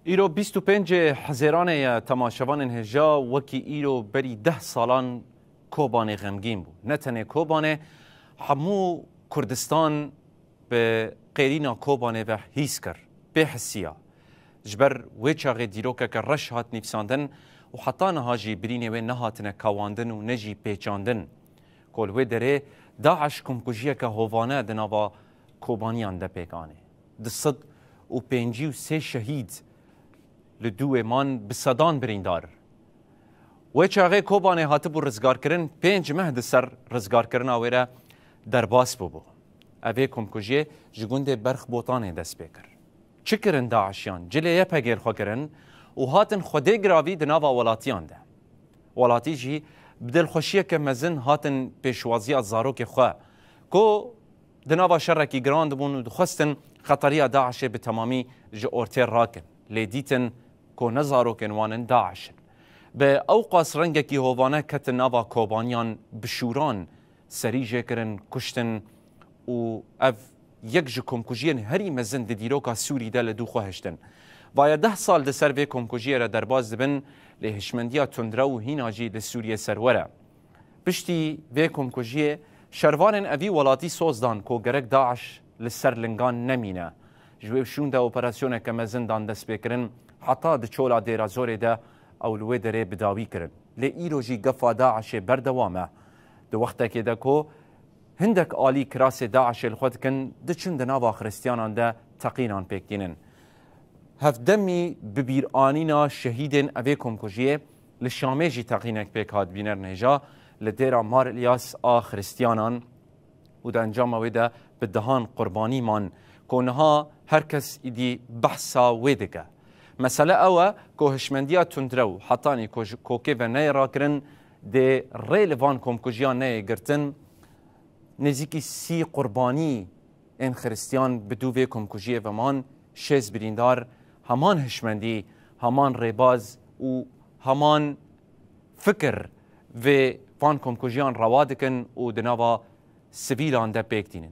ایرو 25 حزیران تماشاوان هجا وکی ایرو بری 10 سالان کوبان غمگین بود. نه تنه کوبان همو کردستان به قیرینا کوبانه و هیس کر به حسیا جبر وچاغ دیروکه که رش هات نفساندن و حتی نهاجی برینه و نهاتنه کواندن و نجی پیچاندن کل و دره داعش کمکجیه که هوانه دناوا کوبانیان ده پیکانه دصد و 53 شهید لدو من بصدان بریندار و چاغه کوبانه هات بو رزگار کرن 5 مهد سر رزگار کرن آویره در باس بو اوه کمکجیه جگونده برخ بوتانه دست بکر چه کرن داعشیان جلیه پگیر خو کرن و هاتن خوده گراوی دناوا ولاتیان ده ولاتی جی بدل خوشیه که مزن هاتن پیشوازی از زاروک خواه که دناوا شرکی گراند بون و دخستن خطریه داعشه به تمامی جه ارتر راکن لیدیتن که نزاروکن وانن داعشن به اوقاس رنگکی هوانه کت ناوا کوبانیان بشوران سریجه کرن کشتن و اف یک جو کمکوژین هری مزن دیروکا سوری دل دو خواهشتن و 10 سال ده سر وی کمکوژی را در باز دبن لهشمندیا تندرا و هیناجی ده سوریه سروره پشتی وی کمکوژی شروان اوی ولاتی سوزدان کو گرک داعش لسر لنگان نمینه جوی شون ده اپراسیون که مزن دان دست بکرن حتی ده چولا دیرا زوره ده اولوه دره بداوی کرن لی ایرو جی گفا داعش بردوامه ده وقتا که ده کو هندك آلی کراس داعش الخود کن ده چند ناوا خريستيانان ده تقينان بيكتينن هفدمي ببير آنينا شهيدن اويكم كجيه لشاميجي تقينك بيك هاد بينر نهجا لديرا مار الياس خريستيانان وده انجام وده بدهان قرباني من كونها هركس ايدي بحثا ويدكه مسألة اوه كو هشمنديا تندرو حطاني كو كيفا ناي راكرن دي ريليفان كوم كجيان ناي گرتن نزیکی 30 قربانی این خریستیان بدو کمکوژی و مان 6 بریندار همان هشمندی همان ریباز و همان فکر و فان کمکوژیان روا دکن و دناوا سویلان ده پیکتینن